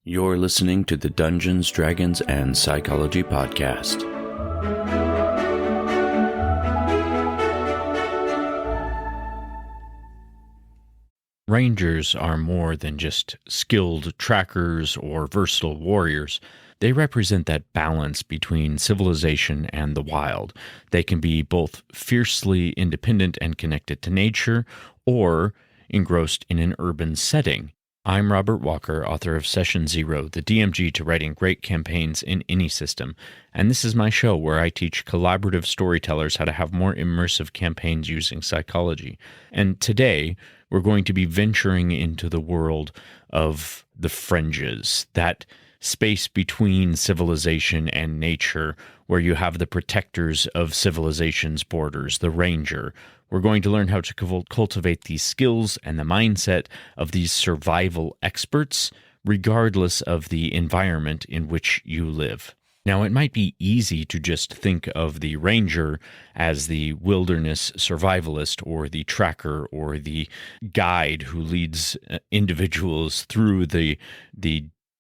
You're listening to the Dungeons, Dragons, and Psychology Podcast. Rangers are more than just skilled trackers or versatile warriors. They represent that balance between civilization and the wild. They can be both fiercely independent and connected to nature, or engrossed in an urban setting. I'm Robert Walker, author of Session Zero, the DMG to writing great campaigns in any system, and this is my show where I teach collaborative storytellers how to have more immersive campaigns using psychology. And today, we're going to be venturing into the world of the fringes, that space between civilization and nature, where you have the protectors of civilization's borders, the ranger. We're going to learn how to cultivate these skills and the mindset of these survival experts, regardless of the environment in which you live. Now, it might be easy to just think of the ranger as the wilderness survivalist or the tracker or the guide who leads individuals through the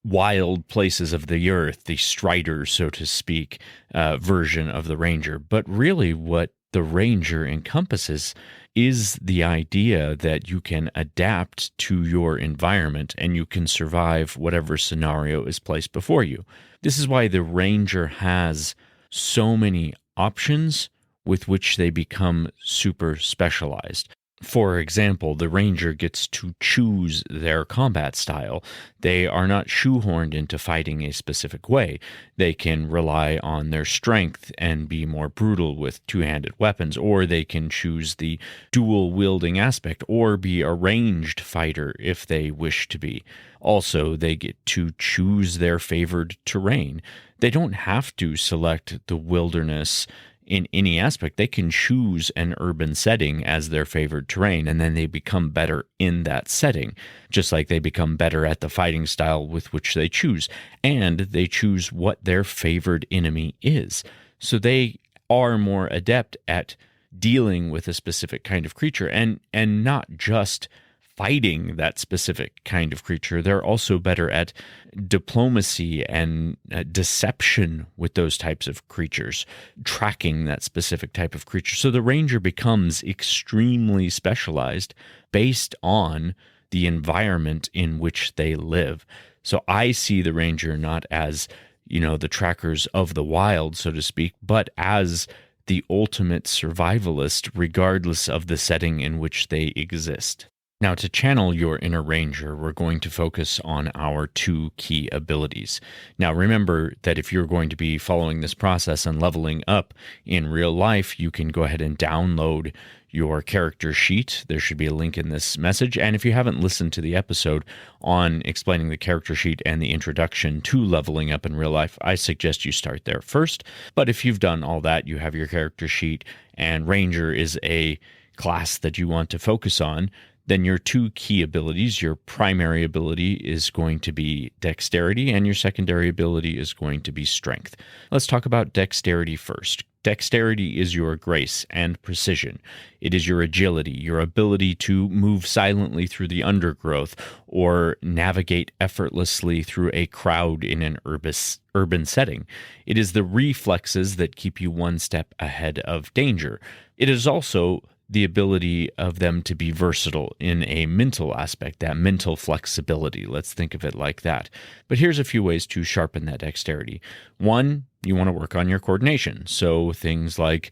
wild places of the earth, the strider, so to speak, version of the ranger. But really what the ranger encompasses is the idea that you can adapt to your environment and you can survive whatever scenario is placed before you. This is why the ranger has so many options with which they become super specialized. For example, the ranger gets to choose their combat style. They are not shoehorned into fighting a specific way. They can rely on their strength and be more brutal with two-handed weapons, or they can choose the dual-wielding aspect, or be a ranged fighter if they wish to be. Also, they get to choose their favored terrain. They don't have to select the wilderness in any aspect. They can choose an urban setting as their favored terrain, and then they become better in that setting, just like they become better at the fighting style with which they choose. And they choose what their favored enemy is. So they are more adept at dealing with a specific kind of creature and not just fighting that specific kind of creature. They're also better at diplomacy and deception with those types of creatures, tracking that specific type of creature. So the ranger becomes extremely specialized based on the environment in which they live. So I see the ranger not as, the trackers of the wild, so to speak, but as the ultimate survivalist, regardless of the setting in which they exist. Now, to channel your inner ranger, we're going to focus on our two key abilities. Now, remember that if you're going to be following this process and leveling up in real life, you can go ahead and download your character sheet. There should be a link in this message. And if you haven't listened to the episode on explaining the character sheet and the introduction to leveling up in real life, I suggest you start there first. But if you've done all that, you have your character sheet, and Ranger is a class that you want to focus on, then your two key abilities, your primary ability is going to be dexterity, and your secondary ability is going to be strength. Let's talk about dexterity first. Dexterity is your grace and precision. It is your agility, your ability to move silently through the undergrowth or navigate effortlessly through a crowd in an urban setting. It is the reflexes that keep you one step ahead of danger. It is also the ability of them to be versatile in a mental aspect, that mental flexibility. Let's think of it like that. But here's a few ways to sharpen that dexterity. One, you want to work on your coordination. So things like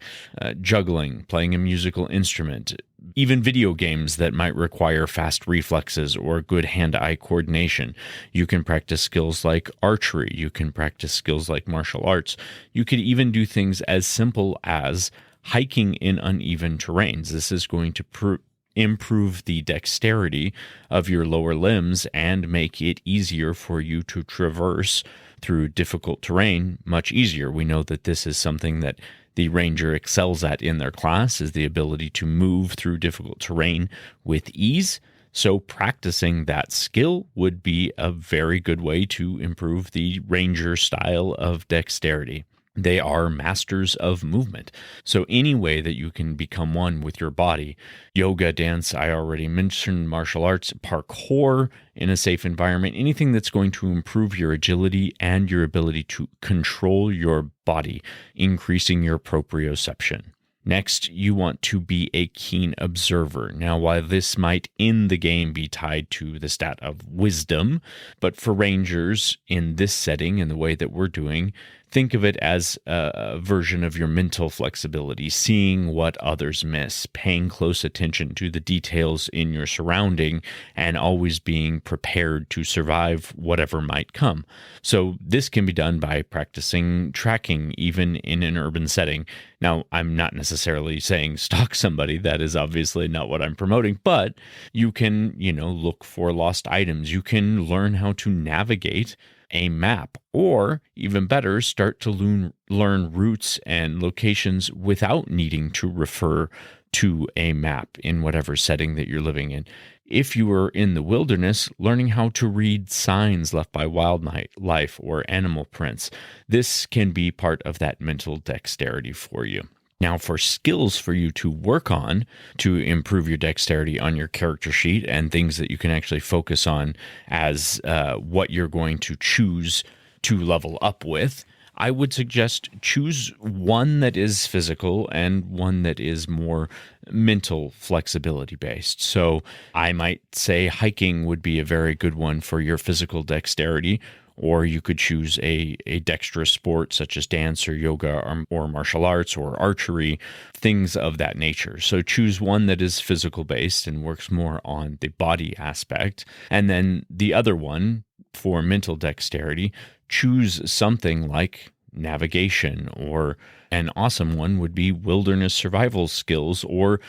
juggling, playing a musical instrument, even video games that might require fast reflexes or good hand-eye coordination. You can practice skills like archery. You can practice skills like martial arts. You could even do things as simple as hiking in uneven terrains. This is going to improve the dexterity of your lower limbs and make it easier for you to traverse through difficult terrain much easier. We know that this is something that the ranger excels at in their class, is the ability to move through difficult terrain with ease. So practicing that skill would be a very good way to improve the ranger style of dexterity. They are masters of movement. So, any way that you can become one with your body, yoga, dance, I already mentioned, martial arts, parkour in a safe environment, anything that's going to improve your agility and your ability to control your body, increasing your proprioception. Next, you want to be a keen observer. Now, while this might in the game be tied to the stat of wisdom, but for rangers in this setting and the way that we're doing, think of it as a version of your mental flexibility, seeing what others miss, paying close attention to the details in your surrounding, and always being prepared to survive whatever might come. So this can be done by practicing tracking, even in an urban setting. Now, I'm not necessarily saying stalk somebody. That is obviously not what I'm promoting, but you can, look for lost items. You can learn how to navigate a map, or even better, start to learn routes and locations without needing to refer to a map in whatever setting that you're living in. If you are in the wilderness, learning how to read signs left by wildlife or animal prints. This can be part of that mental dexterity for you. Now, for skills for you to work on to improve your dexterity on your character sheet and things that you can actually focus on as what you're going to choose to level up with, I would suggest choose one that is physical and one that is more mental flexibility based. So I might say hiking would be a very good one for your physical dexterity. Or you could choose a dexterous sport such as dance or yoga or martial arts or archery, things of that nature. So choose one that is physical based and works more on the body aspect. And then the other one for mental dexterity, choose something like navigation, or an awesome one would be wilderness survival skills, or,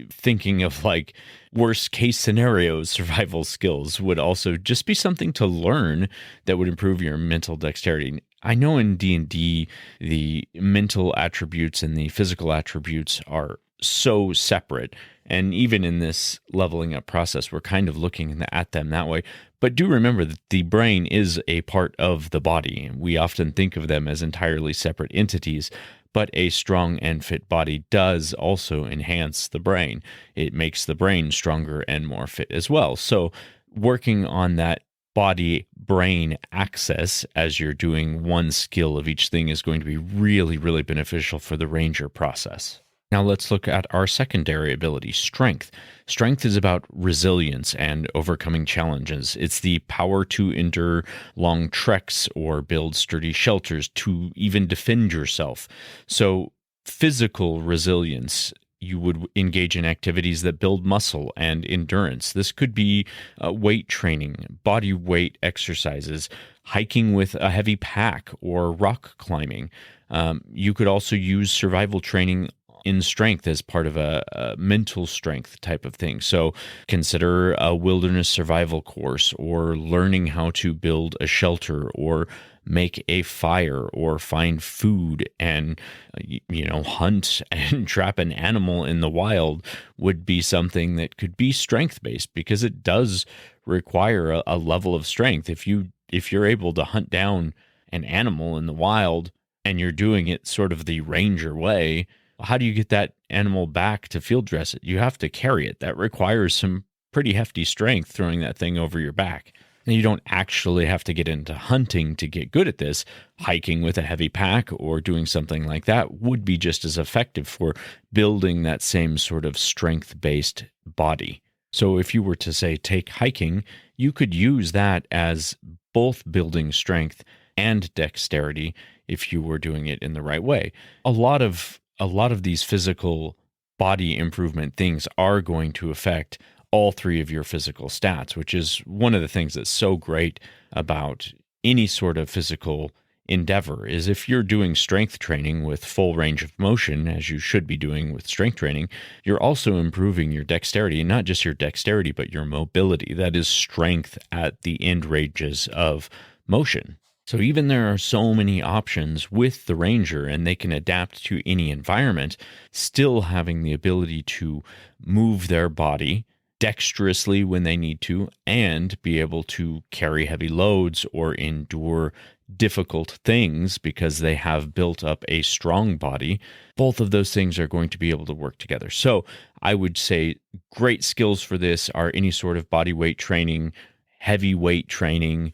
thinking of like worst case scenarios, survival skills would also just be something to learn that would improve your mental dexterity. I know in D&D, the mental attributes and the physical attributes are so separate. And even in this leveling up process, we're kind of looking at them that way. But do remember that the brain is a part of the body. We often think of them as entirely separate entities. But a strong and fit body does also enhance the brain. It makes the brain stronger and more fit as well. So working on that body-brain axis as you're doing one skill of each thing is going to be really, really beneficial for the ranger process. Now let's look at our secondary ability, strength. Strength is about resilience and overcoming challenges. It's the power to endure long treks or build sturdy shelters, to even defend yourself. So physical resilience, you would engage in activities that build muscle and endurance. This could be weight training, body weight exercises, hiking with a heavy pack, or rock climbing. You could also use survival training in strength as part of a mental strength type of thing. So consider a wilderness survival course, or learning how to build a shelter, or make a fire, or find food and, hunt and trap an animal in the wild would be something that could be strength based, because it does require a level of strength. If you're able to hunt down an animal in the wild and you're doing it sort of the ranger way, how do you get that animal back to field dress it? You have to carry it. That requires some pretty hefty strength, throwing that thing over your back. And you don't actually have to get into hunting to get good at this. Hiking with a heavy pack or doing something like that would be just as effective for building that same sort of strength-based body. So if you were to say take hiking, you could use that as both building strength and dexterity if you were doing it in the right way. A lot of these physical body improvement things are going to affect all three of your physical stats, which is one of the things that's so great about any sort of physical endeavor. Is if you're doing strength training with full range of motion, as you should be doing with strength training, you're also improving your dexterity, and not just your dexterity, but your mobility. That is strength at the end ranges of motion. So even there are so many options with the ranger, and they can adapt to any environment, still having the ability to move their body dexterously when they need to, and be able to carry heavy loads or endure difficult things because they have built up a strong body. Both of those things are going to be able to work together. So I would say great skills for this are any sort of body weight training, heavy weight training,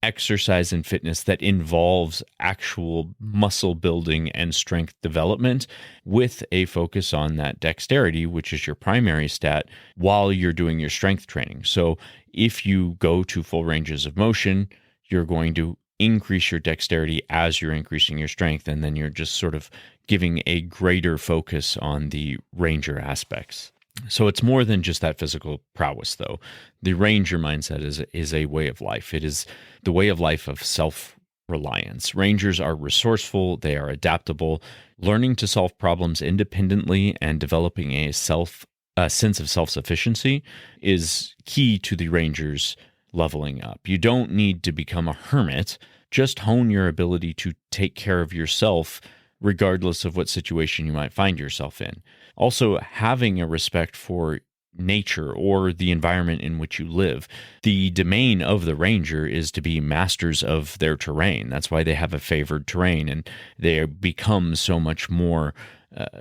exercise and fitness that involves actual muscle building and strength development with a focus on that dexterity, which is your primary stat, while you're doing your strength training. So if you go to full ranges of motion, you're going to increase your dexterity as you're increasing your strength, and then you're just sort of giving a greater focus on the ranger aspects. So it's more than just that physical prowess, though. The ranger mindset is a way of life. It is the way of life of self-reliance. Rangers are resourceful. They are adaptable. Learning to solve problems independently and developing a sense of self-sufficiency is key to the rangers leveling up. You don't need to become a hermit. Just hone your ability to take care of yourself regardless of what situation you might find yourself in. Also, having a respect for nature or the environment in which you live. The domain of the ranger is to be masters of their terrain. That's why they have a favored terrain, and they become so much more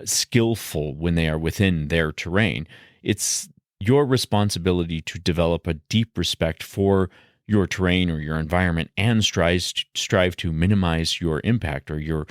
skillful when they are within their terrain. It's your responsibility to develop a deep respect for your terrain or your environment and strive to minimize your impact or your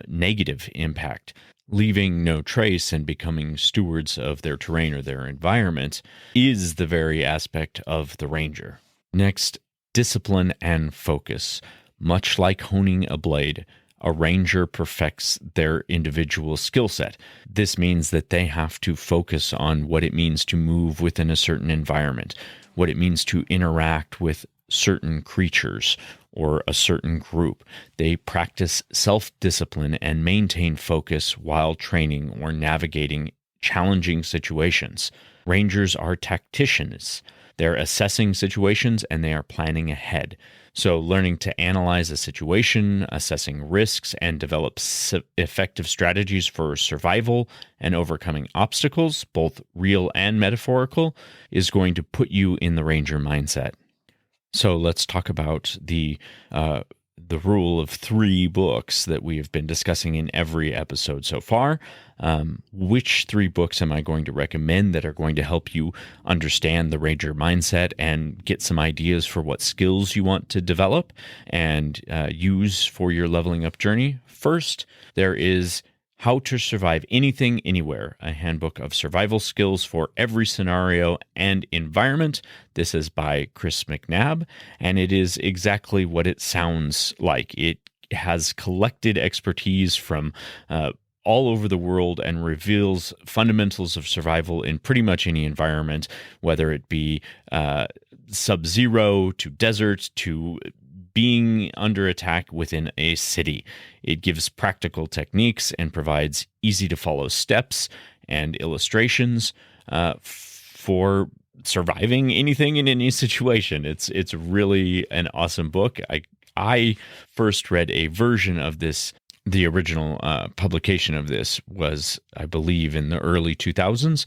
negative impact. Leaving no trace and becoming stewards of their terrain or their environment is the very aspect of the ranger. Next, discipline and focus. Much like honing a blade, a ranger perfects their individual skill set. This means that they have to focus on what it means to move within a certain environment, what it means to interact with certain creatures or a certain group. They practice self-discipline and maintain focus while training or navigating challenging situations. Rangers are tacticians. They're assessing situations and they are planning ahead. So learning to analyze a situation, assessing risks, and develop effective strategies for survival and overcoming obstacles, both real and metaphorical, is going to put you in the ranger mindset. So let's talk about the rule of 3 books that we have been discussing in every episode so far. Which 3 books am I going to recommend that are going to help you understand the ranger mindset and get some ideas for what skills you want to develop and use for your leveling up journey? First, there is How to Survive Anything, Anywhere, a handbook of survival skills for every scenario and environment. This is by Chris McNabb, and it is exactly what it sounds like. It has collected expertise from all over the world and reveals fundamentals of survival in pretty much any environment, whether it be sub-zero to desert to being under attack within a city. It gives practical techniques and provides easy-to-follow steps and illustrations for surviving anything in any situation. It's really an awesome book. I first read a version of this. The original publication of this was, I believe, in the early 2000s.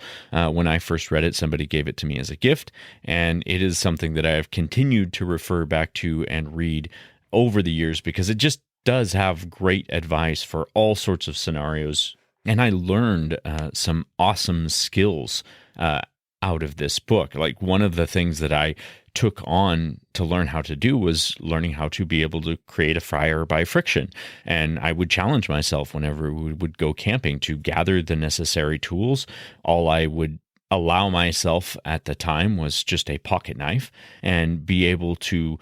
When I first read it, somebody gave it to me as a gift, and it is something that I have continued to refer back to and read over the years because it just does have great advice for all sorts of scenarios. And I learned some awesome skills out of this book. Like, one of the things that I took on to learn how to do was learning how to be able to create a fire by friction. And I would challenge myself whenever we would go camping to gather the necessary tools. All I would allow myself at the time was just a pocket knife and be able to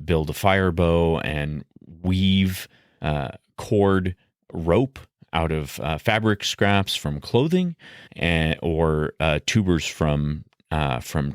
build a fire bow and weave cord rope out of fabric scraps from clothing or tubers from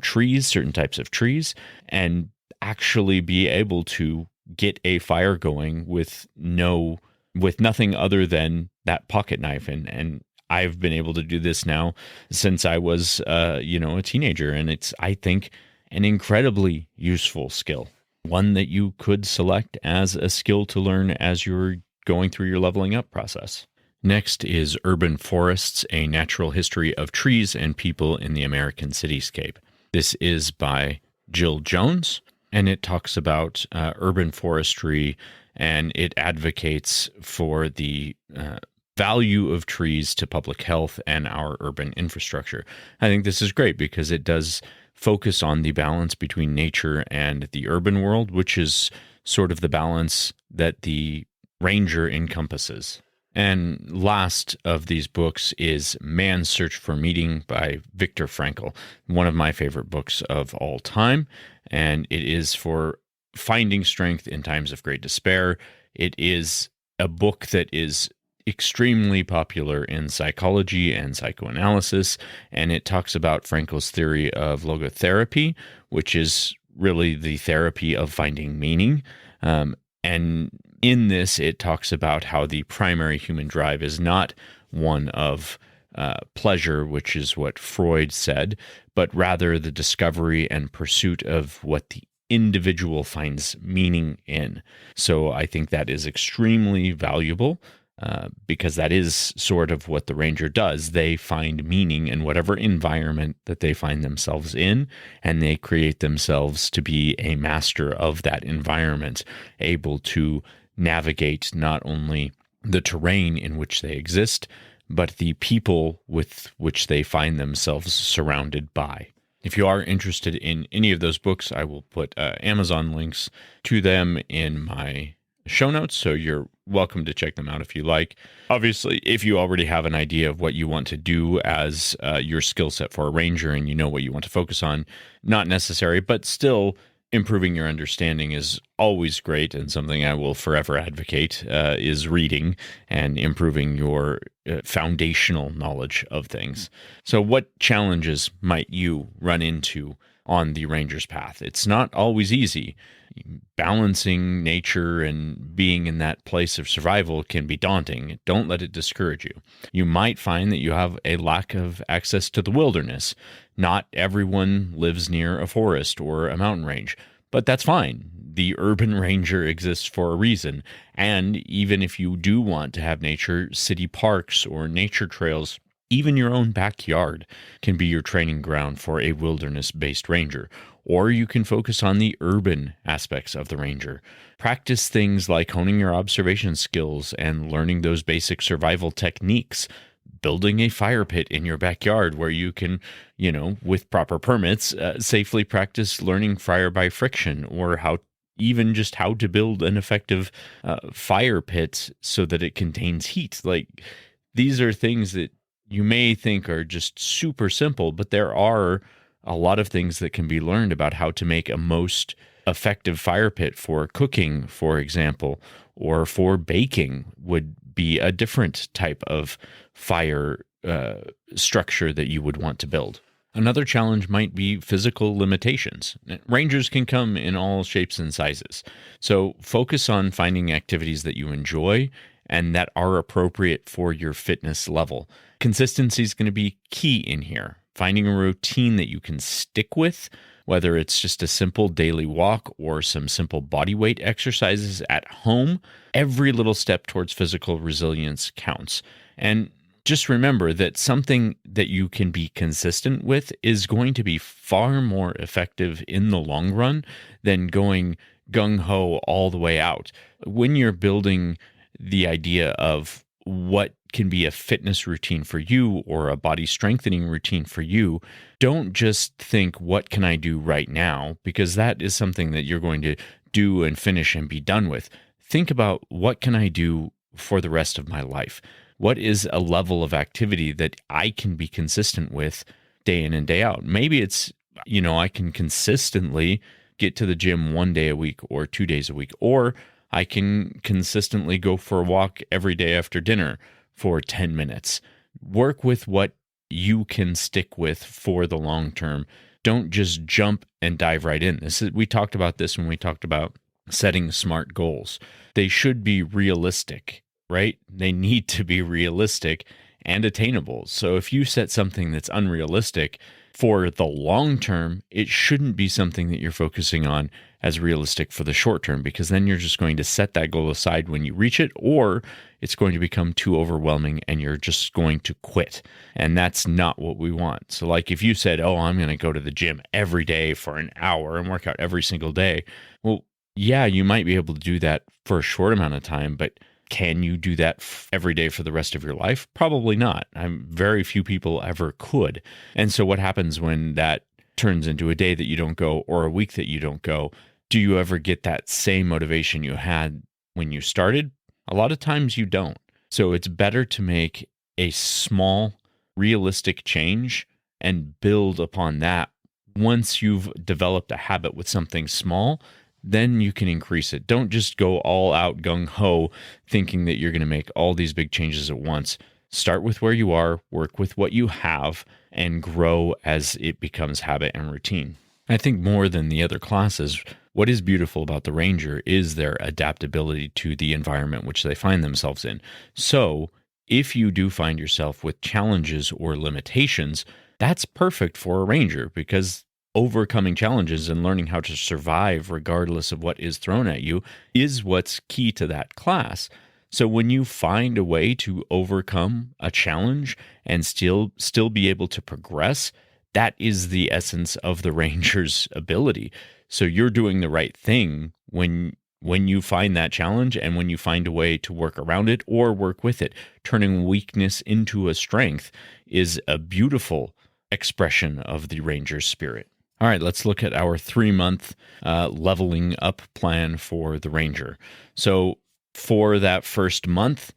trees, certain types of trees, and actually be able to get a fire going with nothing other than that pocket knife. And I've been able to do this now since I was a teenager, and it's, I think, an incredibly useful skill, one that you could select as a skill to learn as you're going through your leveling up process. Next is Urban Forests, A Natural History of Trees and People in the American Cityscape. This is by Jill Jones, and it talks about urban forestry, and it advocates for the value of trees to public health and our urban infrastructure. I think this is great because it does focus on the balance between nature and the urban world, which is sort of the balance that the Ranger encompasses. And last of these books is Man's Search for Meaning by Viktor Frankl, one of my favorite books of all time. And it is for finding strength in times of great despair. It is a book that is extremely popular in psychology and psychoanalysis, and it talks about Frankl's theory of logotherapy, which is really the therapy of finding meaning. And in this, it talks about how the primary human drive is not one of pleasure, which is what Freud said, but rather the discovery and pursuit of what the individual finds meaning in. So I think that is extremely valuable because that is sort of what the Ranger does. They find meaning in whatever environment that they find themselves in, and they create themselves to be a master of that environment, able to navigate not only the terrain in which they exist, but the people with which they find themselves surrounded by. If you are interested in any of those books, I will put Amazon links to them in my show notes, so you're welcome to check them out if you like. Obviously, if you already have an idea of what you want to do as your skill set for a Ranger and you know what you want to focus on, not necessary, but still improving your understanding is always great, and something I will forever advocate is reading and improving your foundational knowledge of things. So what challenges might you run into on the Ranger's path? It's not always easy. Balancing nature and being in that place of survival can be daunting. Don't let it discourage you. You might find that you have a lack of access to the wilderness. Not everyone lives near a forest or a mountain range, but that's fine. The urban ranger exists for a reason. And even if you do want to have nature, city parks or nature trails, even your own backyard can be your training ground for a wilderness-based ranger. Or you can focus on the urban aspects of the Ranger. Practice things like honing your observation skills and learning those basic survival techniques. Building a fire pit in your backyard where you can, with proper permits, safely practice learning fire by friction, or how to build an effective fire pit so that it contains heat. Like, these are things that you may think are just super simple, but there are a lot of things that can be learned about how to make a most effective fire pit for cooking, for example, or for baking would be a different type of fire structure that you would want to build. Another challenge might be physical limitations. Rangers can come in all shapes and sizes. So focus on finding activities that you enjoy and that are appropriate for your fitness level. Consistency is going to be key in here. Finding a routine that you can stick with, whether it's just a simple daily walk or some simple body weight exercises at home, every little step towards physical resilience counts. And just remember that something that you can be consistent with is going to be far more effective in the long run than going gung-ho all the way out. When you're building the idea of what can be a fitness routine for you or a body strengthening routine for you, don't just think, what can I do right now? Because that is something that you're going to do and finish and be done with. Think about, what can I do for the rest of my life? What is a level of activity that I can be consistent with day in and day out? Maybe it's, I can consistently get to the gym 1 day a week or 2 days a week, or I can consistently go for a walk every day after dinner for 10 minutes. Work with what you can stick with for the long term. Don't just jump and dive right in. We talked about this when we talked about setting smart goals. They should be realistic, right? They need to be realistic and attainable. So if you set something that's unrealistic, for the long term, it shouldn't be something that you're focusing on as realistic for the short term, because then you're just going to set that goal aside when you reach it, or it's going to become too overwhelming and you're just going to quit. And that's not what we want. So like if you said, oh, I'm going to go to the gym every day for an hour and work out every single day. Well, yeah, you might be able to do that for a short amount of time, but can you do that every day for the rest of your life? Probably not. Very few people ever could. And so what happens when that turns into a day that you don't go or a week that you don't go? Do you ever get that same motivation you had when you started? A lot of times you don't. So it's better to make a small, realistic change and build upon that. Once you've developed a habit with something small, then you can increase it. Don't just go all out gung-ho thinking that you're going to make all these big changes at once. Start with where you are, work with what you have, and grow as it becomes habit and routine. I think more than the other classes, what is beautiful about the Ranger is their adaptability to the environment which they find themselves in. So if you do find yourself with challenges or limitations, that's perfect for a Ranger, because overcoming challenges and learning how to survive regardless of what is thrown at you is what's key to that class. So when you find a way to overcome a challenge and still be able to progress, that is the essence of the Ranger's ability. So you're doing the right thing when you find that challenge and when you find a way to work around it or work with it. Turning weakness into a strength is a beautiful expression of the Ranger's spirit. All right, let's look at our 3-month leveling up plan for the Ranger. So for that first month,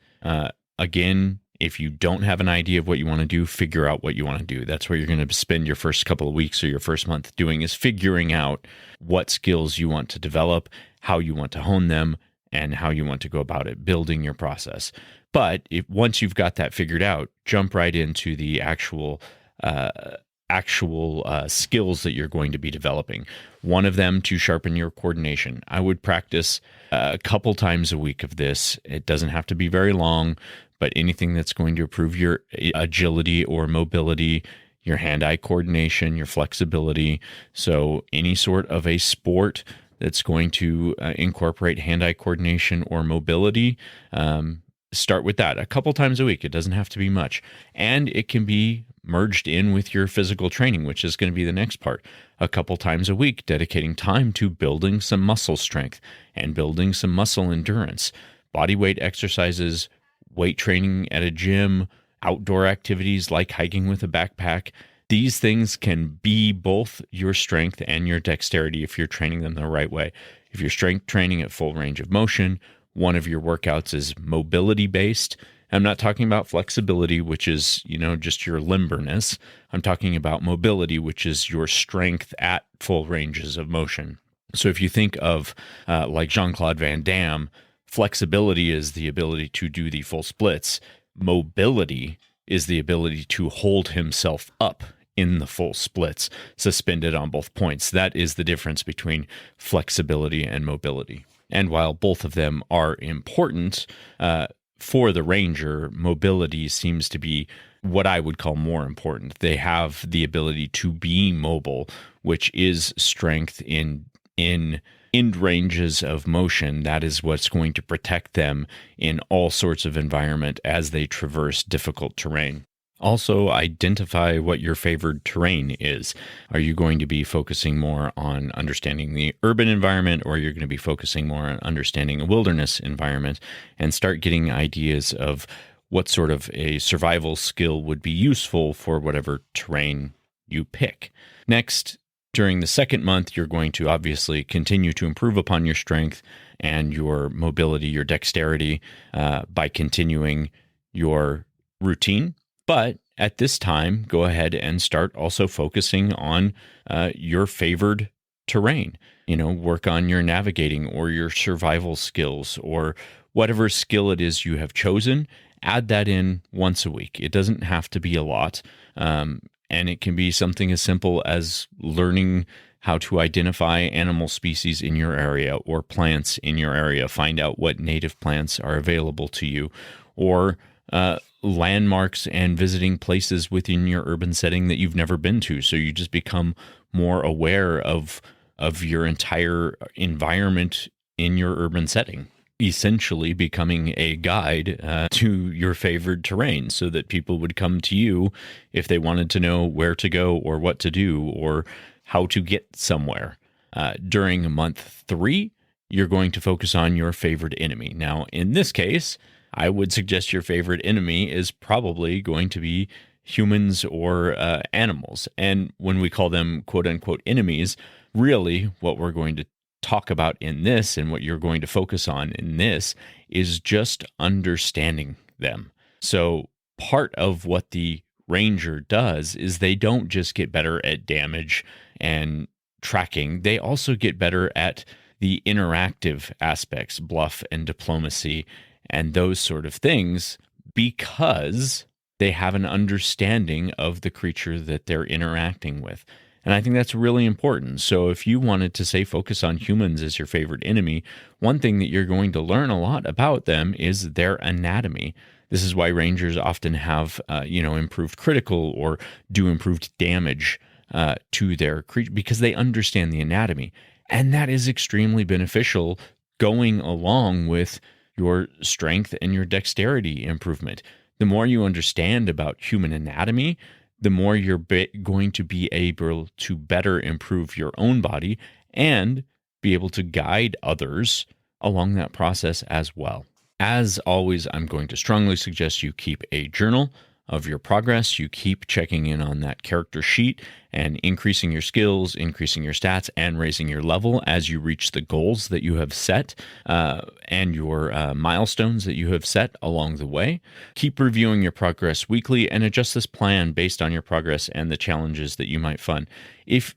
again, if you don't have an idea of what you want to do, figure out what you want to do. That's what you're going to spend your first couple of weeks or your first month doing, is figuring out what skills you want to develop, how you want to hone them, and how you want to go about it, building your process. But once you've got that figured out, jump right into the actual skills that you're going to be developing. One of them, to sharpen your coordination. I would practice a couple times a week of this. It doesn't have to be very long, but anything that's going to improve your agility or mobility, your hand-eye coordination, your flexibility. So any sort of a sport that's going to incorporate hand-eye coordination or mobility, start with that a couple times a week. It doesn't have to be much. And it can be merged in with your physical training, which is going to be the next part. A couple times a week, dedicating time to building some muscle strength and building some muscle endurance. Body weight exercises, weight training at a gym, outdoor activities like hiking with a backpack. These things can be both your strength and your dexterity if you're training them the right way. If you're strength training at full range of motion, one of your workouts is mobility based. I'm not talking about flexibility, which is, just your limberness. I'm talking about mobility, which is your strength at full ranges of motion. So if you think of like Jean-Claude Van Damme, flexibility is the ability to do the full splits. Mobility is the ability to hold himself up in the full splits, suspended on both points. That is the difference between flexibility and mobility. And while both of them are important, for the Ranger, mobility seems to be what I would call more important. They have the ability to be mobile, which is strength in end ranges of motion. That is what's going to protect them in all sorts of environment as they traverse difficult terrain. Also, identify what your favored terrain is. Are you going to be focusing more on understanding the urban environment, or you're going to be focusing more on understanding a wilderness environment, and start getting ideas of what sort of a survival skill would be useful for whatever terrain you pick. Next, during the second month, you're going to obviously continue to improve upon your strength and your mobility, your dexterity, by continuing your routine. But at this time, go ahead and start also focusing on your favored terrain. Work on your navigating or your survival skills, or whatever skill it is you have chosen. Add that in once a week. It doesn't have to be a lot. And it can be something as simple as learning how to identify animal species in your area or plants in your area. Find out what native plants are available to you, or landmarks and visiting places within your urban setting that you've never been to. So you just become more aware of your entire environment in your urban setting, essentially becoming a guide to your favored terrain, so that people would come to you if they wanted to know where to go or what to do or how to get somewhere. During month 3, you're going to focus on your favorite enemy. Now, in this case, I would suggest your favorite enemy is probably going to be humans or animals. And when we call them quote unquote enemies, really what we're going to talk about in this and what you're going to focus on in this is just understanding them. So part of what the ranger does is they don't just get better at damage and tracking, they also get better at the interactive aspects, bluff and diplomacy and those sort of things, because they have an understanding of the creature that they're interacting with. And I think that's really important. So if you wanted to say focus on humans as your favorite enemy, one thing that you're going to learn a lot about them is their anatomy. This is why rangers often have, improved critical or do improved damage to their creature, because they understand the anatomy. And that is extremely beneficial going along with your strength and your dexterity improvement. The more you understand about human anatomy, the more you're going to be able to better improve your own body and be able to guide others along that process as well. As always, I'm going to strongly suggest you keep a journal of your progress. You keep checking in on that character sheet and increasing your skills, increasing your stats, and raising your level as you reach the goals that you have set and your milestones that you have set along the way. Keep reviewing your progress weekly and adjust this plan based on your progress and the challenges that you might find. If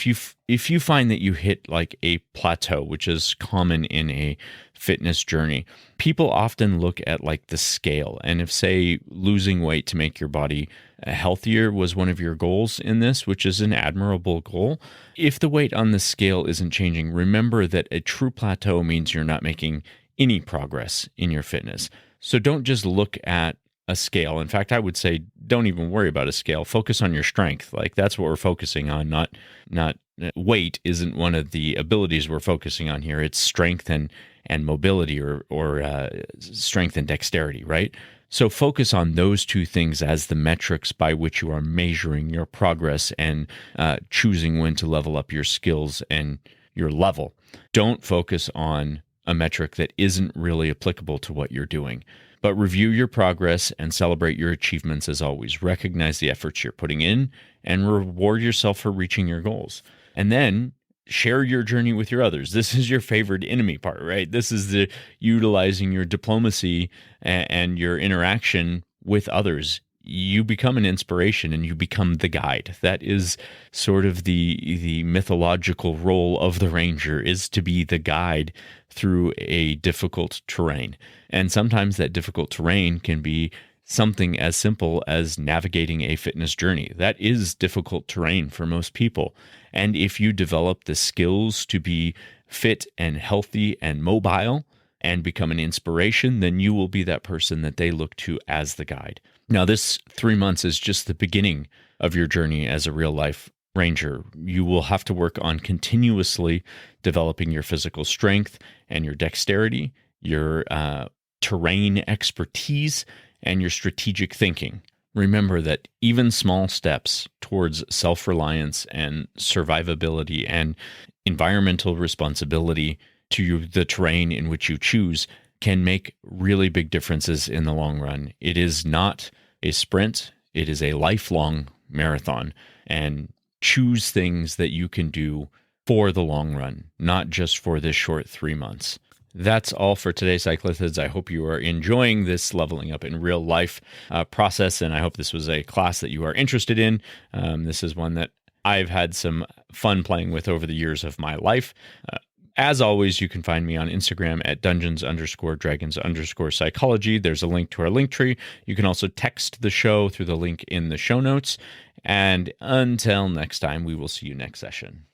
you find that you hit like a plateau, which is common in a fitness journey, people often look at like the scale. And if, say, losing weight to make your body healthier was one of your goals in this, which is an admirable goal, if the weight on the scale isn't changing, remember that a true plateau means you're not making any progress in your fitness. So don't just look at a scale. In fact, I would say don't even worry about a scale. Focus on your strength. Like that's what we're focusing on, not weight isn't one of the abilities we're focusing on here. It's strength and mobility or strength and dexterity, right? So focus on those two things as the metrics by which you are measuring your progress and choosing when to level up your skills and your level. Don't focus on a metric that isn't really applicable to what you're doing. But review your progress and celebrate your achievements as always. Recognize the efforts you're putting in and reward yourself for reaching your goals. And then share your journey with your others. This is your favorite enemy part, right? This is the utilizing your diplomacy and your interaction with others. You become an inspiration and you become the guide. That is sort of the mythological role of the ranger, is to be the guide through a difficult terrain. And sometimes that difficult terrain can be something as simple as navigating a fitness journey. That is difficult terrain for most people. And if you develop the skills to be fit and healthy and mobile and become an inspiration, then you will be that person that they look to as the guide. Now, this 3 months is just the beginning of your journey as a real life ranger. You will have to work on continuously developing your physical strength and your dexterity, your terrain expertise, and your strategic thinking. Remember that even small steps towards self-reliance and survivability and environmental responsibility to the terrain in which you choose can make really big differences in the long run. It is not a sprint. It is a lifelong marathon. And choose things that you can do for the long run, not just for this short 3 months. That's all for today, Psyclithids. I hope you are enjoying this leveling up in real life process, and I hope this was a class that you are interested in. This is one that I've had some fun playing with over the years of my life. As always, you can find me on Instagram at dungeons_dragons_psychology. There's a link to our link tree. You can also text the show through the link in the show notes. And until next time, we will see you next session.